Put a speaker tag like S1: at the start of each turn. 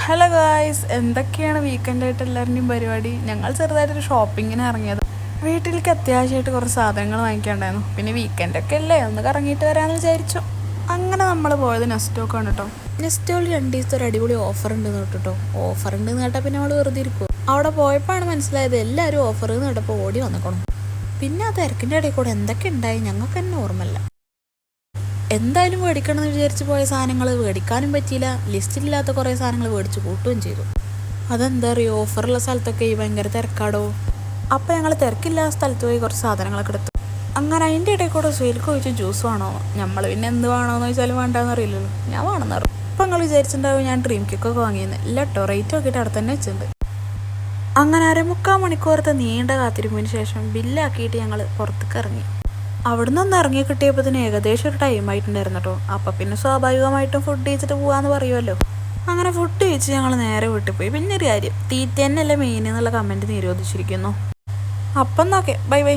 S1: Hello guys, എന്തൊക്കെയാണ് വീക്കെൻഡായിട്ട് എല്ലാവരുടെയും പരിപാടി? ഞങ്ങൾ ചെറുതായിട്ടൊരു ഷോപ്പിങ്ങിന് ഇറങ്ങിയത്. വീട്ടിലേക്ക് അത്യാവശ്യമായിട്ട് കുറച്ച് സാധനങ്ങൾ വാങ്ങിക്കാണ്ടായിരുന്നു. പിന്നെ വീക്കെൻഡൊക്കെ അല്ലേ, ഒന്ന് കറങ്ങിയിട്ട് വരാമെന്ന് വിചാരിച്ചു. അങ്ങനെ നമ്മൾ പോയത് നെസ്റ്റോക്കാണ് കേട്ടോ. നെസ്റ്റോയിൽ 2 ദിവസത്തെ ഒരു അടിപൊളി ഓഫർ ഉണ്ടെന്ന് കേട്ടോ. ഓഫർ ഉണ്ടെന്ന് കേട്ടാൽ പിന്നെ നമ്മൾ വെറുതെ ഇരിക്കും. അവിടെ പോയപ്പോഴാണ് മനസ്സിലായത് എല്ലാവരും ഓഫർ എന്ന് കേട്ടപ്പോൾ ഓടി വന്നിക്കണം. പിന്നെ ആ തിരക്കിൻ്റെ ഇടയിൽ കൂടെ എന്തൊക്കെ ഉണ്ടായി ഞങ്ങൾക്ക് തന്നെ ഓർമ്മയില്ല. എന്തായാലും മേടിക്കണം എന്ന് വിചാരിച്ച് പോയ സാധനങ്ങൾ മേടിക്കാനും പറ്റിയില്ല. ലിസ്റ്റിലില്ലാത്ത കുറേ സാധനങ്ങൾ മേടിച്ച് കൂട്ടുകയും ചെയ്തു. അതെന്താ അറിയോ, ഓഫറുള്ള സ്ഥലത്തൊക്കെ ഭയങ്കര തിരക്കാടോ. അപ്പോൾ ഞങ്ങൾ തിരക്കില്ലാത്ത സ്ഥലത്ത് പോയി കുറച്ച് സാധനങ്ങളൊക്കെ എടുത്തു. അങ്ങനെ അതിൻ്റെ ഇടയിൽ കൂടെ സുഹേൽക്ക് ചോദിച്ചു ജ്യൂസ് വേണോ. നമ്മൾ പിന്നെ എന്ത് വേണമെന്ന് ചോദിച്ചാലും വേണ്ടാന്ന് അറിയില്ലല്ലോ. ഞാൻ വേണമെന്ന് പറഞ്ഞു. അപ്പോൾ നിങ്ങൾ വിചാരിച്ചിട്ടുണ്ടാവും ഞാൻ ഡ്രീം കേക്കൊക്കെ വാങ്ങിയെന്ന്. ഇല്ല കേട്ടോ, റേറ്റ് നോക്കിയിട്ട് അവിടെ തന്നെ വെച്ചിട്ടുണ്ട്. അങ്ങനെ 1/4 മണിക്കൂറത്തെ നീണ്ട കാത്തിരിപ്പിന് ശേഷം ബില്ലാക്കിയിട്ട് ഞങ്ങൾ പുറത്തേക്ക് ഇറങ്ങി. അവിടുന്ന് ഒന്ന് ഇറങ്ങി കിട്ടിയപ്പോൾ ഏകദേശം ഒരു ടൈം ആയിട്ടുണ്ടായിരുന്നു കേട്ടോ. അപ്പം പിന്നെ സ്വാഭാവികമായിട്ടും ഫുഡ് കഴിച്ചിട്ട് പോകാമെന്ന് പറയുമല്ലോ. അങ്ങനെ ഫുഡ് കഴിച്ച് ഞങ്ങൾ നേരെ വീട്ടിൽ പോയി. പിന്നെ ഒരു കാര്യം, തീറ്റ തന്നെയല്ലേ മെയിൻ എന്നുള്ള കമൻറ്റ് നിരോധിച്ചിരിക്കുന്നു. അപ്പം നോക്കെ ബൈ ബൈ.